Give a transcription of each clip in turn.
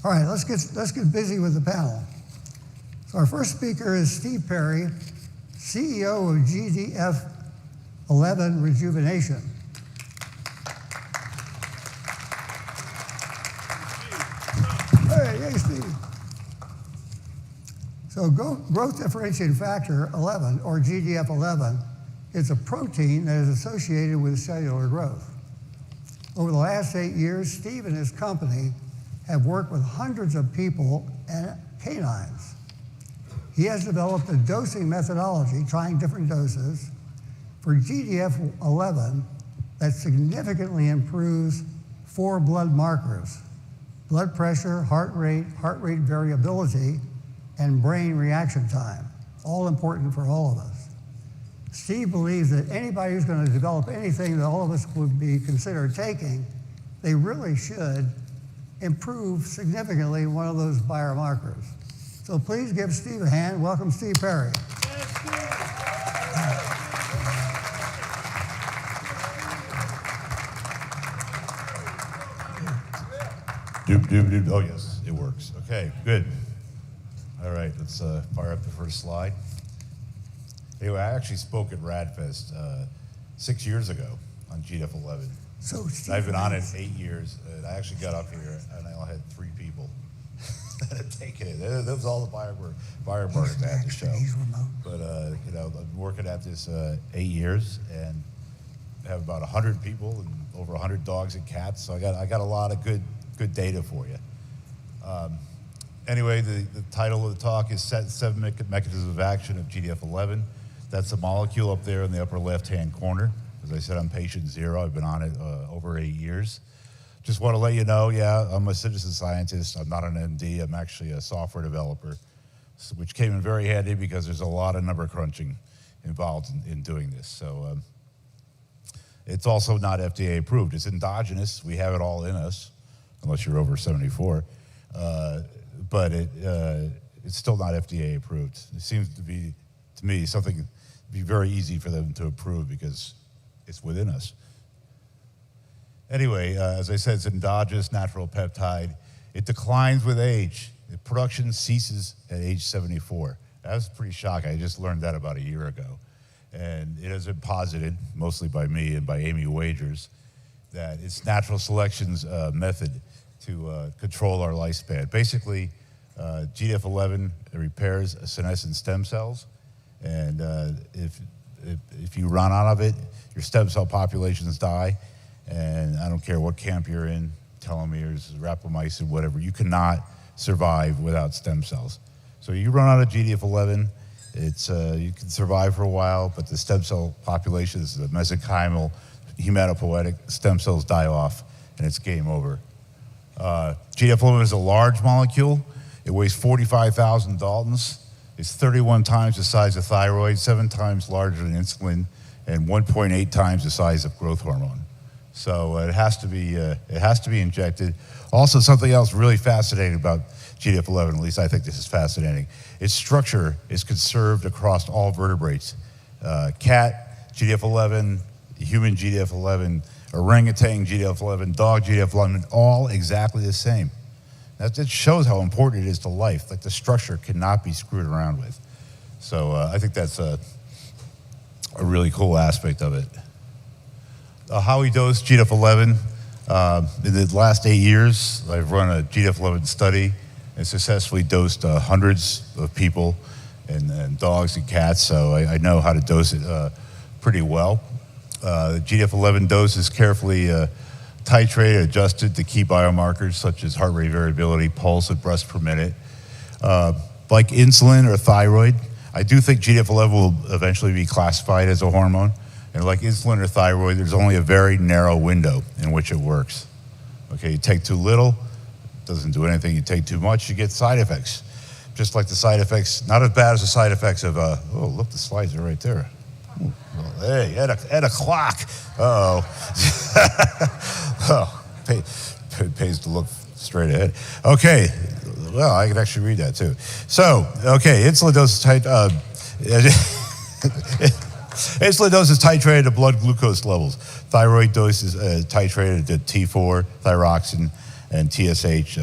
All right, let's get busy with the panel. So our first speaker is Steve Perry, CEO of GDF11 Rejuvenation. Hey, Steve. So growth differentiating factor 11, or GDF11, is a protein that is associated with cellular growth. Over the last 8 years, Steve and his company have worked with hundreds of people and canines. He has developed a dosing methodology, trying different doses, for GDF11 that significantly improves 4 blood markers: blood pressure, heart rate variability, and brain reaction time, all important for all of us. Steve believes that anybody who's going to develop anything that all of us would be considered taking, they really should improve significantly one of those biomarkers. So please give Steve a hand. Welcome, Steve Perry. Doop. Oh, yes, it works. Okay, good. All right, let's fire up the first slide. Anyway, I actually spoke at RAADFest 6 years ago on GDF11. So Steve, I've been on it 8 years, and I actually got up here, and I only had 3 people that had taken it. That was all the biomarkers I had to show. But I've been working at this 8 years, and have about 100 people and over 100 dogs and cats. So I got a lot of good data for you. Anyway, the title of the talk is 7 Mechanisms of Action of GDF11. That's the molecule up there in the upper left-hand corner. As I said, I'm patient 0. I've been on it over 8 years. Just want to let you know, I'm a citizen scientist. I'm not an MD. I'm actually a software developer, which came in very handy because there's a lot of number crunching involved in doing this. So it's also not FDA approved. It's endogenous. We have it all in us, unless you're over 74. But it's still not FDA approved. It seems to be, to me, something to be very easy for them to approve because it's within us. Anyway, as I said, it's an endogenous natural peptide. It declines with age. The production ceases at age 74. That was pretty shocking. I just learned that about a year ago. And it has been posited, mostly by me and by Amy Wagers, that it's natural selection's method to control our lifespan. Basically, GDF11 repairs senescent stem cells, and if you run out of it, your stem cell populations die, and I don't care what camp you're in, telomeres, rapamycin, whatever, you cannot survive without stem cells. So you run out of GDF11, you can survive for a while, but the stem cell populations, the mesenchymal, hematopoietic stem cells die off, and it's game over. GDF11 is a large molecule. It weighs 45,000 Daltons. It's 31 times the size of thyroid, 7 times larger than insulin, and 1.8 times the size of growth hormone. So it has to be injected. Also, something else really fascinating about GDF11, at least I think this is fascinating. Its structure is conserved across all vertebrates. Cat, GDF11, human GDF11, orangutan GDF11, dog GDF11, all exactly the same. That shows how important it is to life. Like the structure cannot be screwed around with. So I think that's a really cool aspect of it. How we dose GDF11. In the last 8 years, I've run a GDF11 study and successfully dosed hundreds of people and dogs and cats, so I know how to dose it pretty well. The GDF11 dose is carefully titrated, adjusted to key biomarkers such as heart rate variability, pulse, and breaths per minute. Like insulin or thyroid, I do think GDF11 will eventually be classified as a hormone. And like insulin or thyroid, there's only a very narrow window in which it works. Okay, you take too little, it doesn't do anything. You take too much, you get side effects. Just like the side effects, not as bad as the side effects of, oh, look, the slides are right there. Ooh, well, hey, at a clock. Uh-oh. Oh, pays to look straight ahead. Okay, well, I can actually read that too. So, okay, insulin dose insulin dose is titrated to blood glucose levels. Thyroid dose is titrated to T4, thyroxine, and TSH,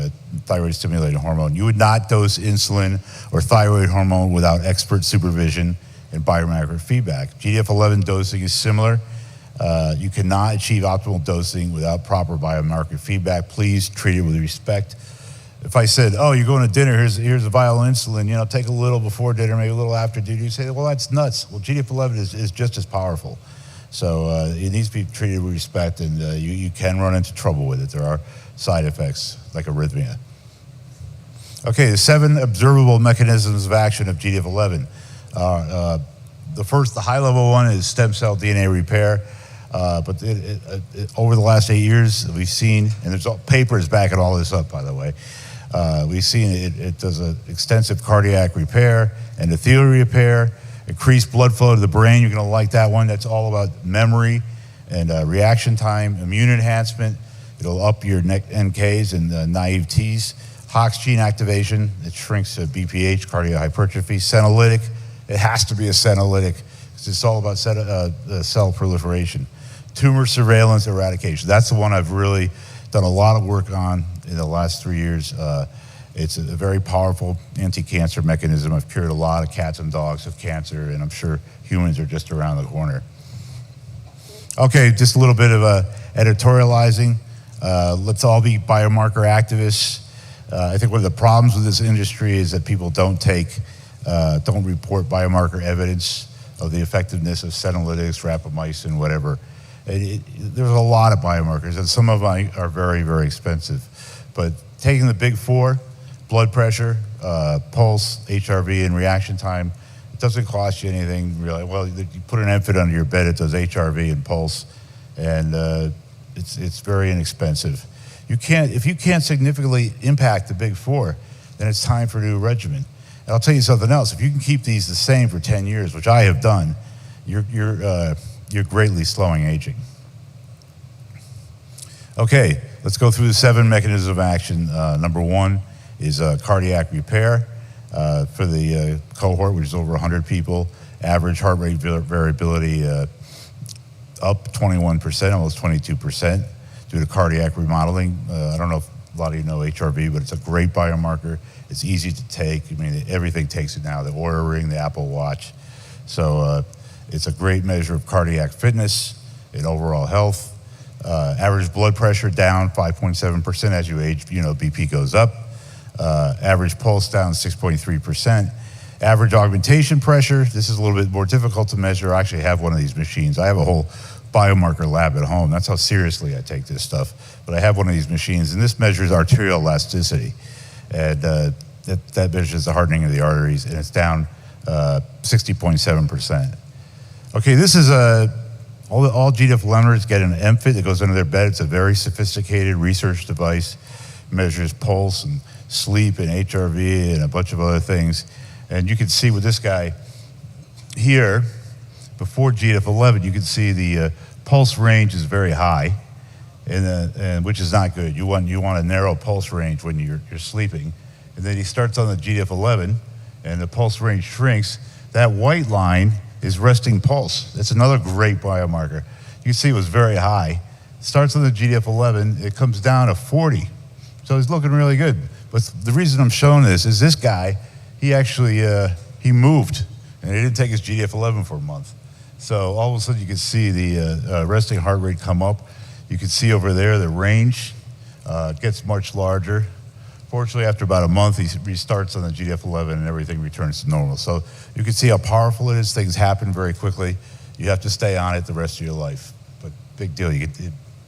thyroid stimulating hormone. You would not dose insulin or thyroid hormone without expert supervision and biomarker feedback. GDF11 dosing is similar. You cannot achieve optimal dosing without proper biomarker feedback. Please treat it with respect. If I said, oh, you're going to dinner, here's a vial of insulin, you know, take a little before dinner, maybe a little after dinner, you say, well, that's nuts. Well, GDF11 is just as powerful. So it needs to be treated with respect, and you can run into trouble with it. There are side effects like arrhythmia. Okay, the 7 observable mechanisms of action of GDF11. The high-level one is stem cell DNA repair. But over the last 8 years, we've seen, and there's papers backing all this up, by the way, we've seen it does an extensive cardiac repair, endothelial repair, increased blood flow to the brain. You're going to like that one. That's all about memory and reaction time, immune enhancement. It'll up your NKs and naive Ts. Hox gene activation, it shrinks BPH, cardiac hypertrophy. Senolytic, it has to be a senolytic because it's all about cell proliferation. Tumor surveillance eradication. That's the one I've really done a lot of work on in the last 3 years. It's a very powerful anti-cancer mechanism. I've cured a lot of cats and dogs of cancer, and I'm sure humans are just around the corner. Okay, just a little bit of editorializing. Let's all be biomarker activists. I think one of the problems with this industry is that people don't report biomarker evidence of the effectiveness of senolytics, rapamycin, whatever. There's a lot of biomarkers, and some of them are very, very expensive. But taking the big 4, blood pressure, pulse, HRV, and reaction time, it doesn't cost you anything really. Well, you put an infant under your bed, it does HRV and pulse, and it's very inexpensive. If you can't significantly impact the big 4, then it's time for a new regimen. And I'll tell you something else. If you can keep these the same for 10 years, which I have done, you're greatly slowing aging. Okay, let's go through the 7 mechanisms of action. Number 1 is cardiac repair for the cohort, which is over 100 people. Average heart rate variability up 21%, almost 22%, due to cardiac remodeling. I don't know if a lot of you know HRV, but it's a great biomarker. It's easy to take. I mean, everything takes it now, the Oura Ring, the Apple Watch. So it's a great measure of cardiac fitness and overall health. Average blood pressure down 5.7% as you age, BP goes up. Average pulse down 6.3%. Average augmentation pressure, this is a little bit more difficult to measure. I actually have one of these machines. I have a whole biomarker lab at home. That's how seriously I take this stuff. But I have one of these machines, and this measures arterial elasticity. And that measures the hardening of the arteries, and it's down 60.7%. Okay, this is all GDF11ers get an MFIT that goes under their bed. It's a very sophisticated research device, measures pulse and sleep and HRV and a bunch of other things. And you can see with this guy here, before GDF11, you can see the pulse range is very high, and which is not good. You want a narrow pulse range when you're sleeping. And then he starts on the GDF11, and the pulse range shrinks. That white line is resting pulse. That's another great biomarker. You can see it was very high. It starts on the GDF11, it comes down to 40. So he's looking really good. But the reason I'm showing this is this guy, he actually, he moved, and he didn't take his GDF11 for a month. So all of a sudden you can see the resting heart rate come up. You can see over there the range gets much larger. Fortunately, after about a month, he restarts on the GDF11 and everything returns to normal. So you can see how powerful it is. Things happen very quickly. You have to stay on it the rest of your life. But big deal.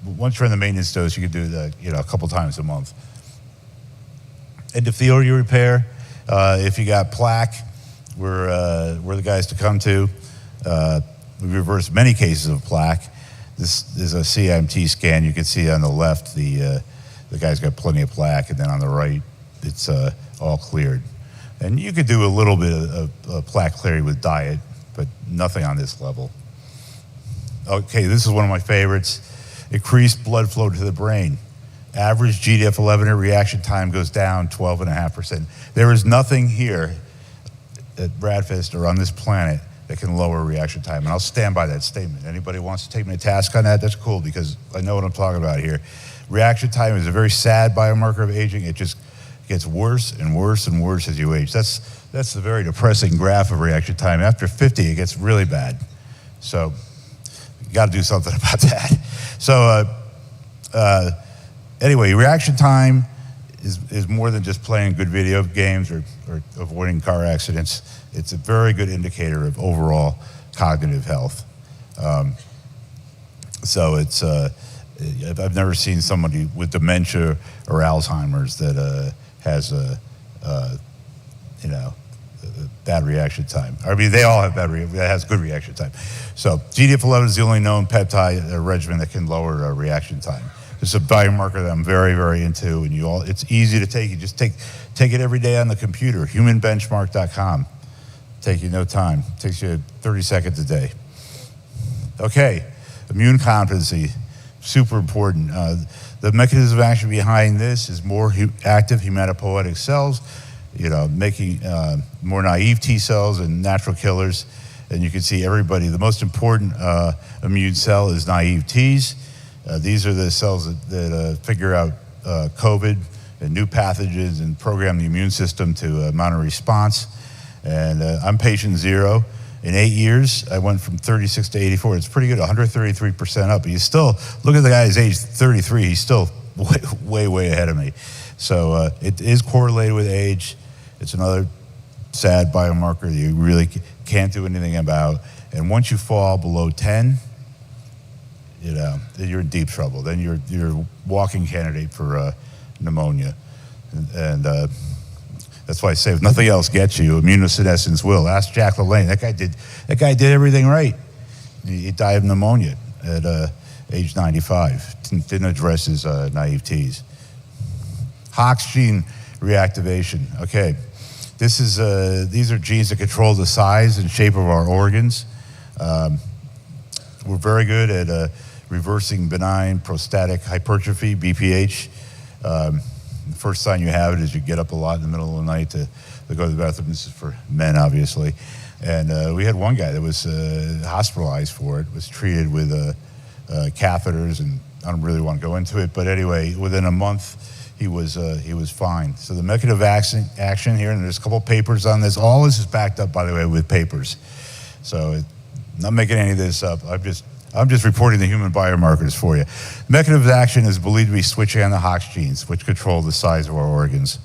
Once you're in the maintenance dose, you can do that a couple times a month. Endothelial repair. If you got plaque, we're the guys to come to. We reverse many cases of plaque. This is a CIMT scan. You can see on the left the guy's got plenty of plaque, and then on the right, it's all cleared. And you could do a little bit of plaque clearing with diet, but nothing on this level. Okay, this is one of my favorites. Increased blood flow to the brain. Average GDF11 reaction time goes down 12.5%. There is nothing here at RAADFest or on this planet that can lower reaction time. And I'll stand by that statement. Anybody wants to take me to task on that, that's cool, because I know what I'm talking about here. Reaction time is a very sad biomarker of aging. It just gets worse and worse and worse as you age. That's a very depressing graph of reaction time. After 50, it gets really bad. So you got to do something about that. So anyway, reaction time is more than just playing good video games or avoiding car accidents. It's a very good indicator of overall cognitive health. So it's I've never seen somebody with dementia or Alzheimer's that has a bad reaction time. I mean, they all have that has good reaction time. So GDF11 is the only known peptide regimen that can lower reaction time. It's a biomarker that I'm very, very into, and it's easy to take. You just take it every day on the computer, humanbenchmark.com. Take you no time. Takes you 30 seconds a day. Okay, immune competency, super important. The mechanism of action behind this is more active hematopoietic cells, making more naive T cells and natural killers. And you can see everybody, the most important immune cell is naive Ts. These are the cells that figure out COVID and new pathogens and program the immune system to mount a response. And I'm patient 0. In 8 years, I went from 36 to 84. It's pretty good, 133% up. But you still, look at the guy who's age 33, he's still way, way ahead of me. So it is correlated with age. It's another sad biomarker that you really can't do anything about. And once you fall below 10, then you're in deep trouble. Then you're a walking candidate for pneumonia. And that's why I say if nothing else gets you, immunosenescence will. Ask Jack LaLanne. That guy did everything right. He died of pneumonia at age 95. Didn't address his naive Ts. Hox gene reactivation. Okay, these are genes that control the size and shape of our organs. We're very good at reversing benign prostatic hypertrophy, BPH. The first sign you have it is you get up a lot in the middle of the night to go to the bathroom. This is for men, obviously. And we had one guy that was hospitalized for it, was treated with catheters, and I don't really want to go into it, but anyway, within a month, he was fine. So the mechanism of action here, and there's a couple papers on this. All this is backed up, by the way, with papers. So I'm not making any of this up. I'm just reporting the human biomarkers for you. Mechanism of action is believed to be switching on the Hox genes, which control the size of our organs.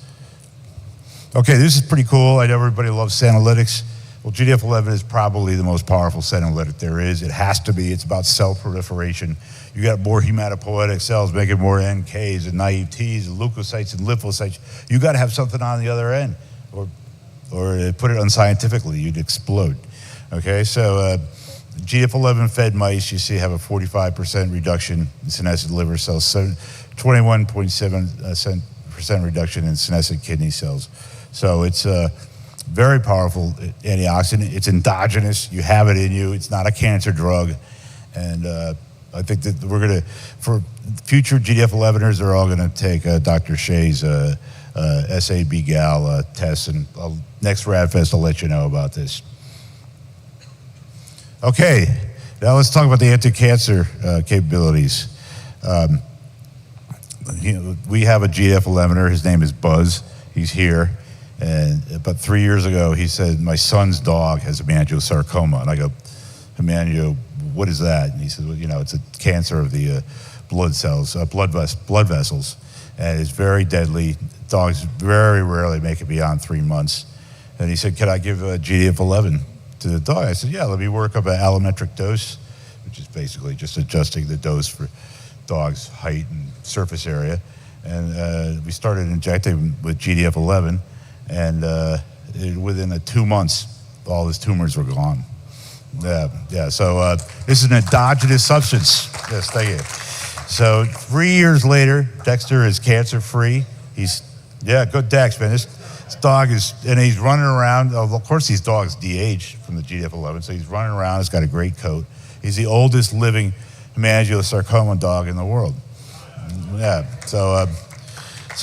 Okay, this is pretty cool. I know everybody loves senolytics. Well, GDF11 is probably the most powerful senolytic there is. It has to be. It's about cell proliferation. You got more hematopoietic cells making more NKs and naive Ts and leukocytes and lymphocytes. You got to have something on the other end, or put it unscientifically, you'd explode. Okay, so GDF11 fed mice, you see, have a 45% reduction in senescent liver cells, 21.7% reduction in senescent kidney cells. So it's a very powerful antioxidant. It's endogenous. You have it in you. It's not a cancer drug. And I think that we're going to, for future GDF11ers, they're all going to take Dr. Shea's SAB-GAL test. And next RAADFest, I'll let you know about this. Okay, now let's talk about the anti-cancer capabilities. We have a GDF11er. His name is Buzz. He's here. And about 3 years ago, he said, my son's dog has hemangiosarcoma. And I go, hemangio, what is that? And he said, well, it's a cancer of the blood cells, blood vessels. And it's very deadly. Dogs very rarely make it beyond 3 months. And he said, can I give GDF11 to the dog? I said, yeah, let me work up an allometric dose, which is basically just adjusting the dose for dogs' height and surface area. And we started injecting with GDF11, and within 2 months, all his tumors were gone. Yeah. So this is an endogenous substance. Yes, thank you. So 3 years later, Dexter is cancer-free. Good Dex, man. This dog is, and he's running around. Of course, these dogs de-age from the GDF11, so he's running around. He's got a great coat. He's the oldest living hemangiosarcoma dog in the world. Yeah. So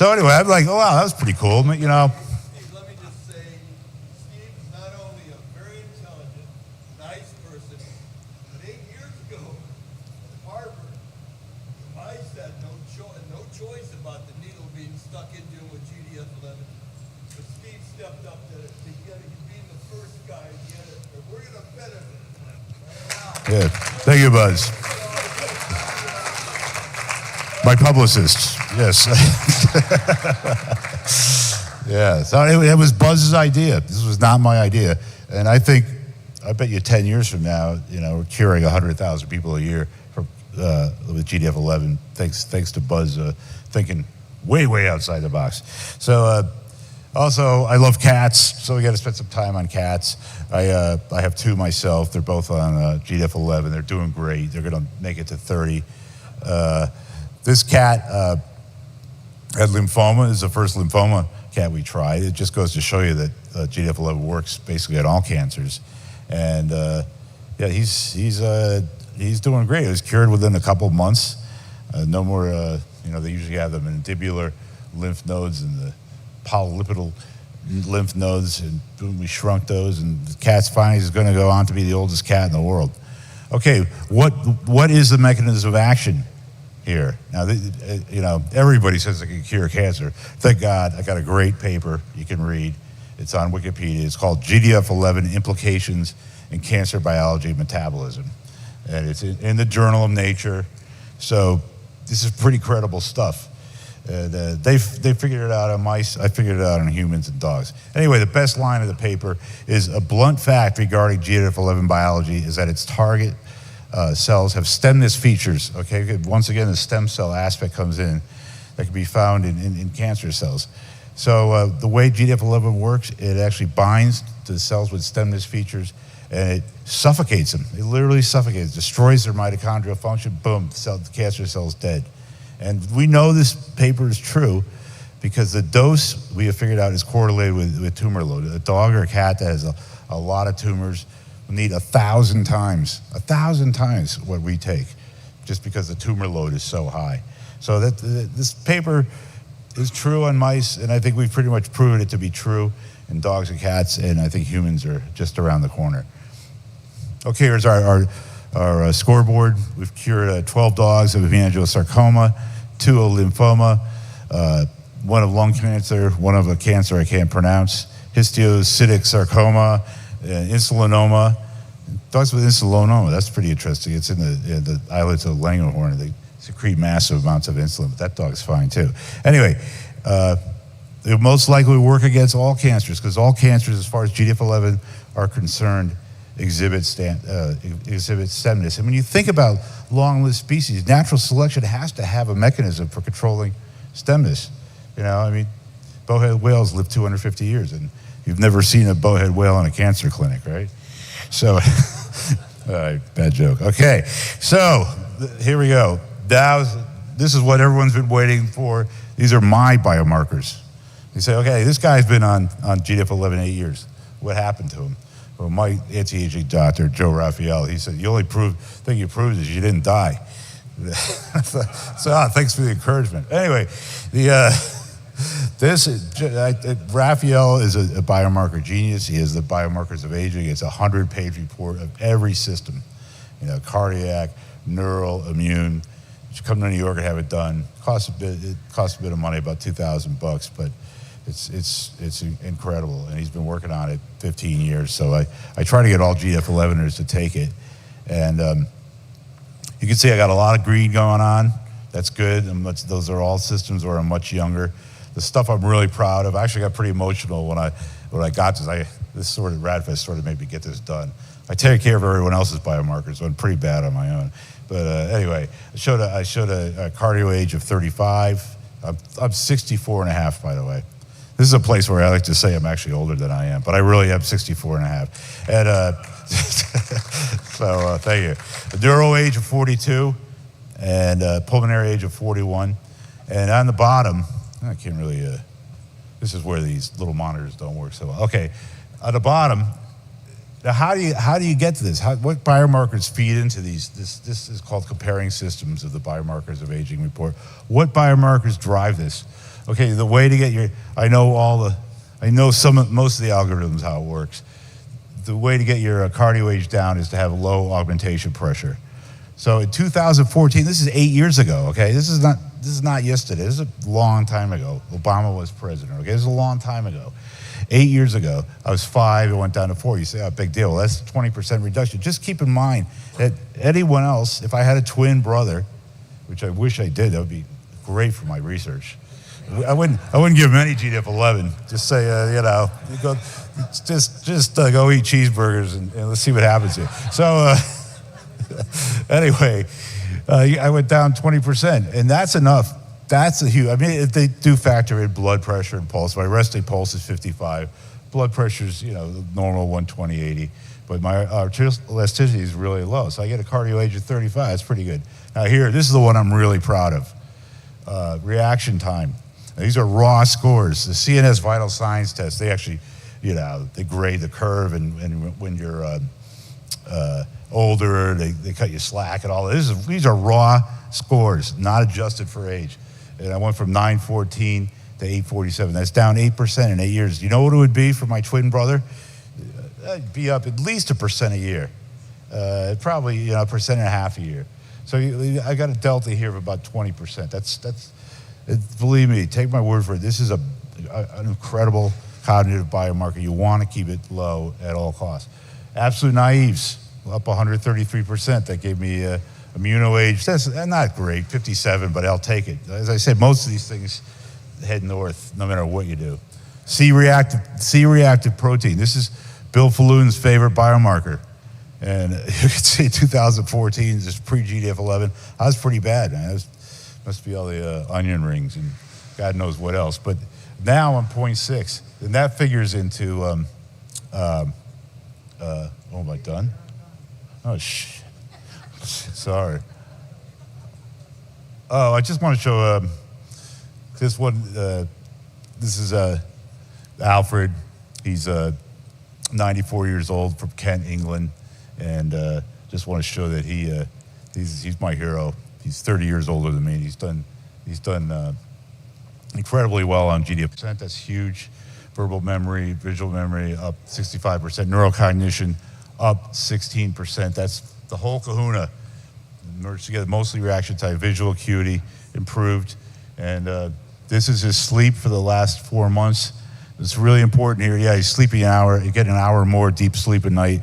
anyway, I'm like, oh wow, that was pretty cool. Steve, let me just say, Steve is not only a very intelligent, Steve stepped up to get it. Being the first guy to get it. And we're going to benefit. Yeah. Thank you, Buzz. My publicist, yes. Yeah, so it was Buzz's idea. This was not my idea. And I bet you 10 years from now, we're curing 100,000 people a year with GDF11, thanks to Buzz thinking way outside the box. So also, I love cats, so we got to spend some time on cats. I have two myself. They're both on GDF11. They're doing great. They're going to make it to 30. This cat had lymphoma. This is the first lymphoma cat we tried. It just goes to show you that GDF11 works basically at all cancers. And yeah, he's doing great. He was cured within a couple of months. No more, they usually have the mandibular lymph nodes and the polypidal lymph nodes, and boom, we shrunk those, and the cat's finally is going to go on to be the oldest cat in the world. Okay, what is the mechanism of action here? Now, everybody says they can cure cancer. Thank God, I got a great paper you can read. It's on Wikipedia. It's called GDF11 Implications in Cancer Biology and Metabolism. And it's in the Journal of Nature. So this is pretty credible stuff. They figured it out on mice. I figured it out on humans and dogs. Anyway, the best line of the paper is a blunt fact regarding GDF11 biology is that its target cells have stemness features. Okay, once again, the stem cell aspect comes in that can be found in cancer cells. So the way GDF11 works, it actually binds to the cells with stemness features, and it suffocates them. It literally suffocates, destroys their mitochondrial function. Boom, the cancer cell's dead. And we know this paper is true because the dose we have figured out is correlated with tumor load. A dog or a cat that has a lot of tumors will need 1,000 times what we take, just because the tumor load is so high. So this paper is true on mice, and I think we've pretty much proven it to be true in dogs and cats, and I think humans are just around the corner. Okay, here's our scoreboard. We've cured 12 dogs of hemangiosarcoma, 2 of lymphoma, 1 of lung cancer, 1 of a cancer I can't pronounce, histiocytic sarcoma, insulinoma. Dogs with insulinoma, that's pretty interesting. It's in the islets of Langerhorn. They secrete massive amounts of insulin, but that dog's fine too. Anyway, it most likely work against all cancers, because all cancers, as far as GDF11 are concerned, exhibit stemness. And when you think about long-lived species, natural selection has to have a mechanism for controlling stemness. Bowhead whales live 250 years, and you've never seen a bowhead whale in a cancer clinic, right? So, all right, bad joke. Okay, so here we go. This is what everyone's been waiting for. These are my biomarkers. You say, okay, this guy's been on GDF11 8 years. What happened to him? Well, my anti-aging doctor, Joe Raphael, he said, the only thing you proved is you didn't die. So, thanks for the encouragement. Anyway, Raphael is a biomarker genius. He has the biomarkers of aging. It's a 100-page report of every system, cardiac, neural, immune. You should come to New York and have it done. It costs a bit of money, about $2,000, but it's incredible, and he's been working on it 15 years. So I try to get all GDF11ers to take it, and you can see I got a lot of green going on. That's good. Those are all systems where I'm much younger. The stuff I'm really proud of. I actually got pretty emotional when I got this. This sort of RAADFest sort of made me get this done. I take care of everyone else's biomarkers, so I'm pretty bad on my own. But anyway, I showed a cardio age of 35. I'm 64 and a half, by the way. This is a place where I like to say I'm actually older than I am, but I really am 64 and a half. And so thank you. A neural age of 42 and pulmonary age of 41. And on the bottom, I can't really, this is where these little monitors don't work so well. Okay, on the bottom, now how do you get to this? What biomarkers feed into these? This is called comparing systems of the biomarkers of aging report. What biomarkers drive this? Okay, the way to get I know most of the algorithms, how it works. The way to get your cardio age down is to have low augmentation pressure. So in 2014, this is 8 years ago, okay? This this is not yesterday. This is a long time ago. Obama was president. Okay, this is a long time ago. 8 years ago, I was 5. It went down to 4. You say, oh, big deal. Well, that's a 20% reduction. Just keep in mind that anyone else, if I had a twin brother, which I wish I did, that would be great for my research. I wouldn't give him any GDF11. Just say, you know, you go, just go eat cheeseburgers and let's see what happens here. So anyway, I went down 20%, and that's enough. That's a huge. I mean, if they do factor in blood pressure and pulse. My resting pulse is 55. Blood pressure's, you know, normal 120/80, but my elasticity is really low. So I get a cardio age of 35. That's pretty good. Now here, this is the one I'm really proud of. Reaction time. Now, these are raw scores. The CNS vital signs test. They actually, you know, they grade the curve, and when you're older, they cut you slack and all that. These are raw scores, not adjusted for age. And I went from 914 to 847. That's down 8% in 8 years. You know what it would be for my twin brother? That'd be up at least 1% a year. Probably, you know, 1.5% a year. So I got a delta here of about 20%. That's believe me, take my word for it. This is an incredible cognitive biomarker. You want to keep it low at all costs. Absolute naives, up 133%. That gave me immuno age. That's not great, 57, but I'll take it. As I said, most of these things head north no matter what you do. C-reactive protein. This is Bill Falloon's favorite biomarker. And you can see 2014, just pre-GDF11, I was pretty bad, man. Must be all the onion rings and God knows what else. But now I'm 0.6, and that figures into, oh, am I done? Oh, sorry. Oh, I just want to show this one. This is Alfred. He's 94 years old from Kent, England, and just want to show that he's my hero. He's 30 years older than me. And he's done incredibly well on GDF. That's huge. Verbal memory, visual memory up 65%. Neurocognition up 16%. That's the whole kahuna merged together. Mostly reaction time, visual acuity improved, and this is his sleep for the last 4 months. It's really important here. Yeah, he's sleeping an hour. You get an hour more deep sleep at night.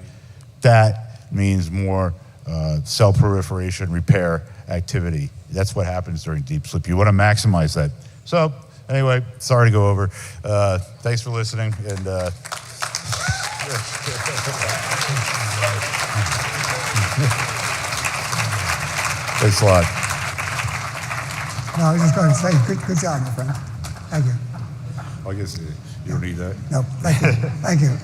That means more cell proliferation, repair activity. That's what happens during deep sleep. You want to maximize that. So anyway, sorry to go over. Thanks for listening, and thanks a lot. No, I was just going to say, good job, my friend. Thank you. I guess you don't need that. No, thank you. Thank you.